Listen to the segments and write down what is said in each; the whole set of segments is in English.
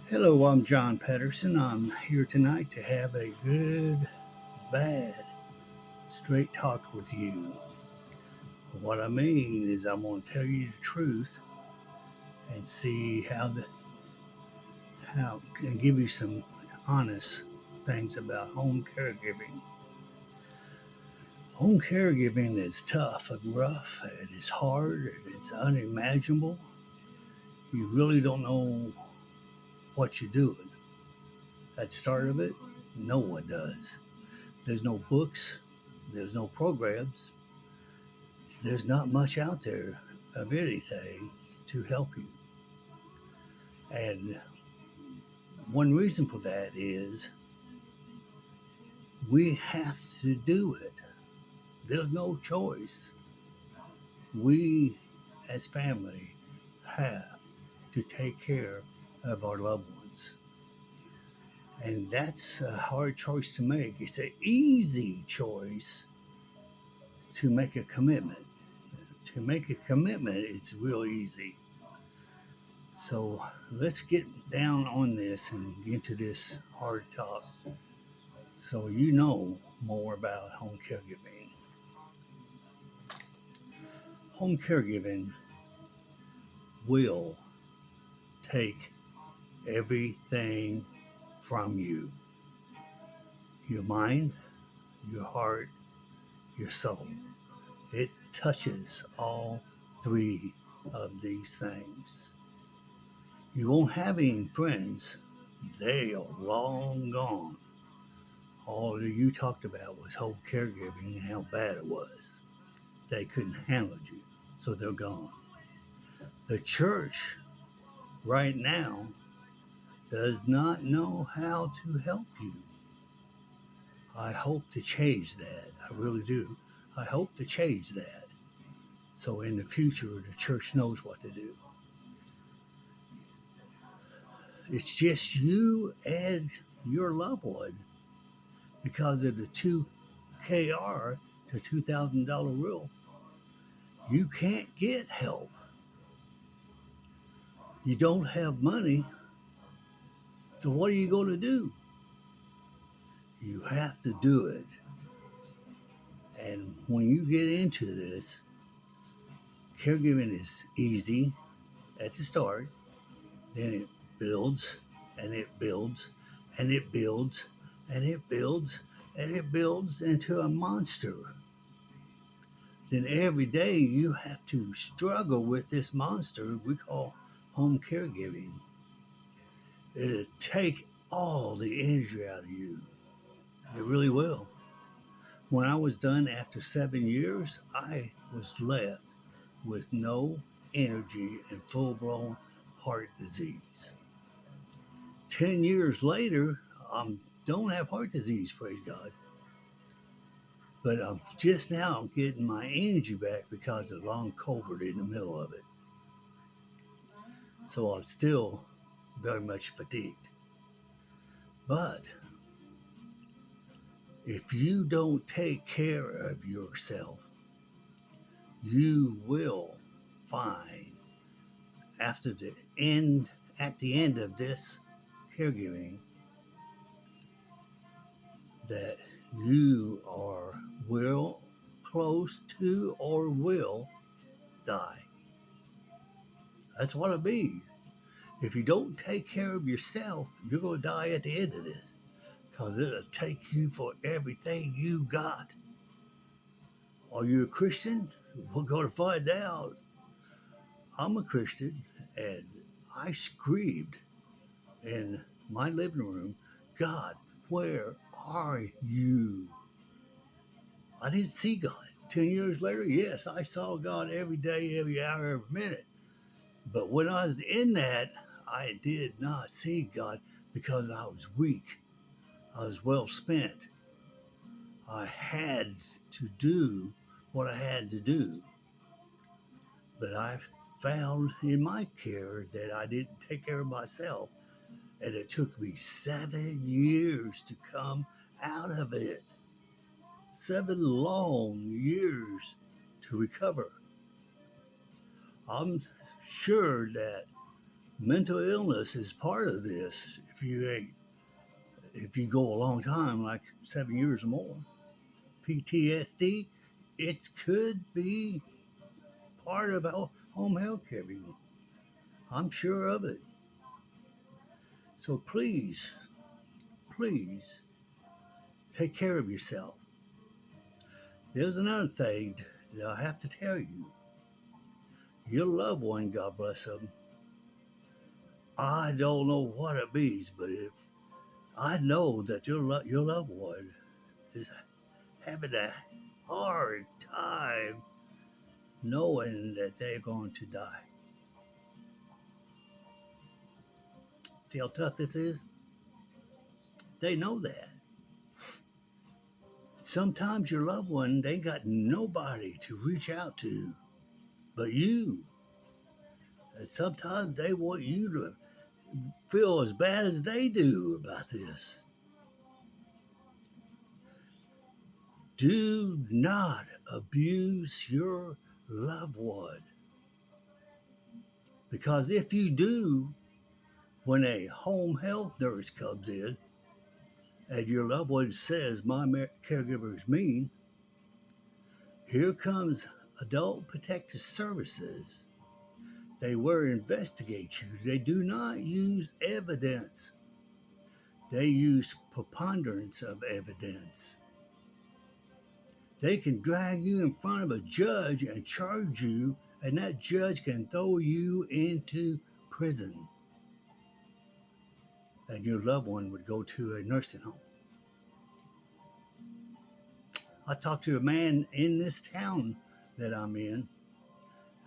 Hello, I'm John Patterson. I'm here tonight to have a good, bad, straight talk with you. What I mean is, I'm going to tell you the truth and see how and give you some honest things about home caregiving. Home caregiving is tough and rough. It is hard. It's unimaginable. You really don't know what you're doing. At the start of it, no one does. There's no books. There's no programs. There's not much out there of anything to help you. And one reason for that is we have to do it. There's no choice. We, as family, have to take care of our loved ones. And that's a hard choice to make. It's an easy choice to make a commitment. To make a commitment, it's real easy. So let's get down on this and get to this hard talk so you know more about home caregiving. Home caregiving will take everything from you: your mind, your heart, your soul. It touches all three of these things. You won't have any friends, they are long gone. All that you talked about was home caregiving and how bad it was. They couldn't handle you, so they're gone. The church right now does not know how to help you. I hope to change that. I really do. I hope to change that. So in the future, the church knows what to do. It's just you and your loved one because of the 2KR, the $2,000 rule. You can't get help. You don't have money. So what are you going to do? You have to do it. And when you get into this, caregiving is easy at the start, then it builds and it builds and it builds and it builds and it builds into a monster. Then every day you have to struggle with this monster we call home caregiving. It'll take all the energy out of you. It really will. When I was done after 7 years, I was left with no energy and full blown heart disease. 10 years later, I don't have heart disease, praise God. But I'm just now getting my energy back because of long COVID in the middle of it. So I'm still very much fatigued. But if you don't take care of yourself, you will find after the end at the end of this caregiving that you are will close to or will die. That's what it means. If you don't take care of yourself, you're going to die at the end of this because it'll take you for everything you got. Are you a Christian? We're going to find out. I'm a Christian, and I screamed in my living room, God, where are you? I didn't see God. 10 years later, yes, I saw God every day, every hour, every minute. But when I was in that, I did not see God because I was weak. I was well spent. I had to do what I had to do. But I found in my care that I didn't take care of myself. And it took me 7 years to come out of it. 7 long years to recover. I'm sure that Mental illness is part of this. If you go a long time, like 7 years or more, PTSD, it could be part of home health care. I'm sure of it. So please take care of yourself. There's another thing that I have to tell you. Your loved one, God bless them, I don't know what it means, but if I know that your loved one is having a hard time knowing that they're going to die. See how tough this is? They know that. Sometimes your loved one, they got nobody to reach out to but you. And sometimes they want you to feel as bad as they do about this. Do not abuse your loved one. Because if you do, when a home health nurse comes in and your loved one says, my caregiver is mean, here comes Adult Protective Services. They will investigate you. They do not use evidence. They use preponderance of evidence. They can drag you in front of a judge and charge you, and that judge can throw you into prison. And your loved one would go to a nursing home. I talked to a man in this town that I'm in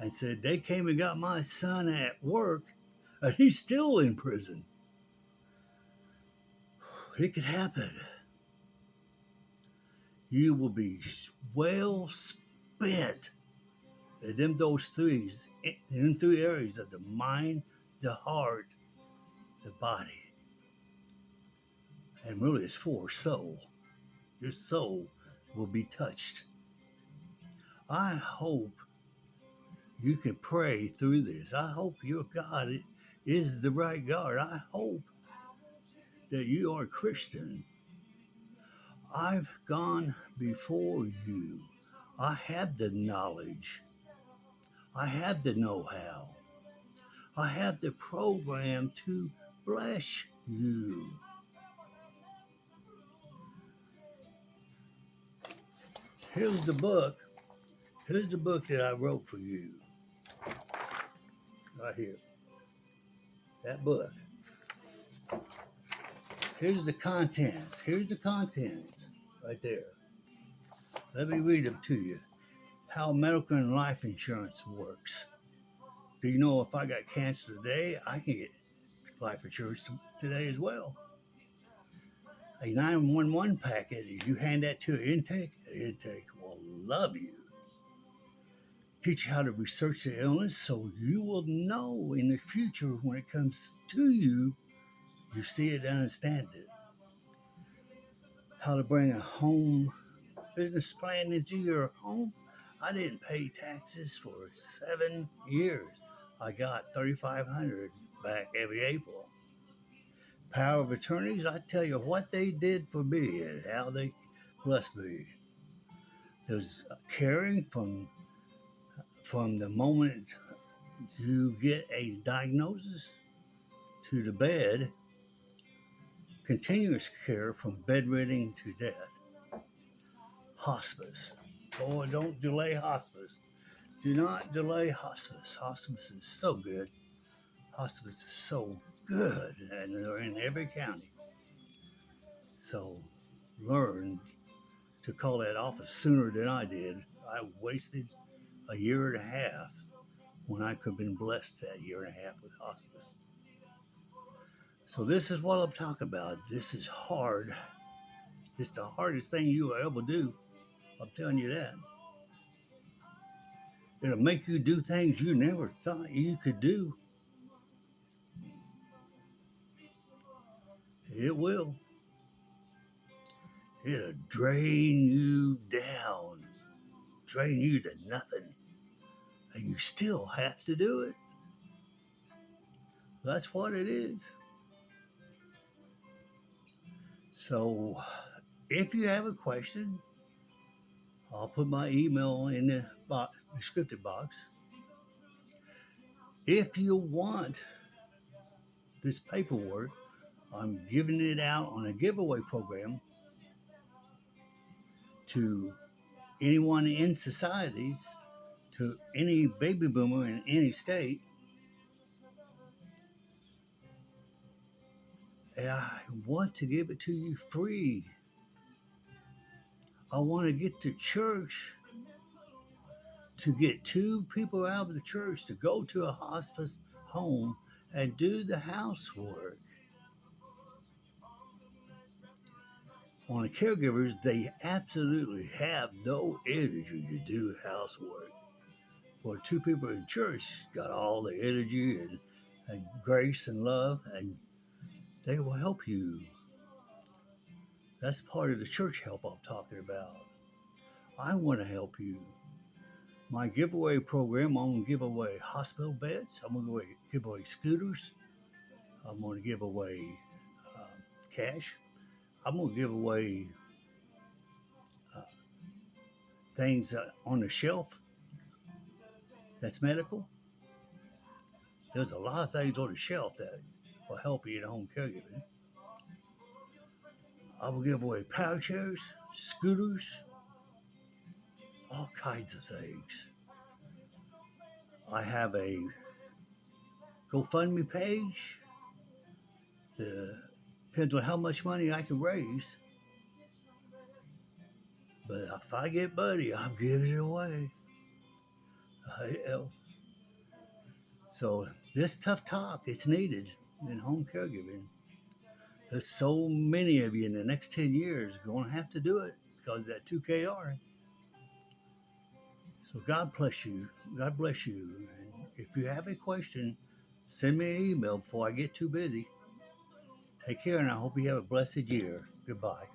and said, they came and got my son at work, and he's still in prison. It could happen. You will be well spent in those three areas of the mind, the heart, the body. And really it's for soul. Your soul will be touched. I hope you can pray through this. I hope your God is the right God. I hope that you are a Christian. I've gone before you. I have the knowledge. I have the know-how. I have the program to bless you. Here's the book. Here's the book that I wrote for you. Right here. That book. Here's the contents. Here's the contents. Right there. Let me read them to you. How medical and life insurance works. Do you know if I got cancer today, I can get life insurance today as well. A 911 packet, if you hand that to an intake will love you. Teach you how to research the illness so you will know in the future when it comes to you, you see it and understand it. How to bring a home business plan into your home. I didn't pay taxes for 7 years. I got $3,500 back every April. Power of attorneys, I tell you what they did for me and how they blessed me. There's caring from the moment you get a diagnosis to the bed, continuous care from bedridden to death. Hospice. Boy, don't delay hospice. Do not delay hospice. Hospice is so good. Hospice is so good, and they're in every county. So learn to call that office sooner than I did. I wasted a year and a half when I could have been blessed that year and a half with hospice. So this is what I'm talking about. This is hard. It's the hardest thing you will ever do. I'm telling you that. It'll make you do things you never thought you could do. It will. It'll drain you down, drain you to nothing. And you still have to do it. That's what it is. So if you have a question, I'll put my email in the descriptive box. If you want this paperwork, I'm giving it out on a giveaway program to anyone in societies, to any baby boomer in any state. And I want to give it to you free. I want to get to church to get 2 people out of the church to go to a hospice home and do the housework. On the caregivers, they absolutely have no energy to do housework. Well, 2 people in church got all the energy and grace and love, and they will help you. That's part of the church help I'm talking about. I want to help you. My giveaway program, I'm going to give away hospital beds. I'm going to give away scooters. I'm going to give away cash. I'm going to give away uh, things on the shelf that's medical. There's a lot of things on the shelf that will help you in home caregiving. I will give away power chairs, scooters, all kinds of things. I have a GoFundMe page. Depends on how much money I can raise. But if I get money, I'm giving it away. I am. So this tough talk, it's needed in home caregiving. There's so many of you in the next 10 years going to have to do it because of that 2KR. So God bless you. God bless you. And if you have a question, send me an email before I get too busy. Take care, and I hope you have a blessed year. Goodbye.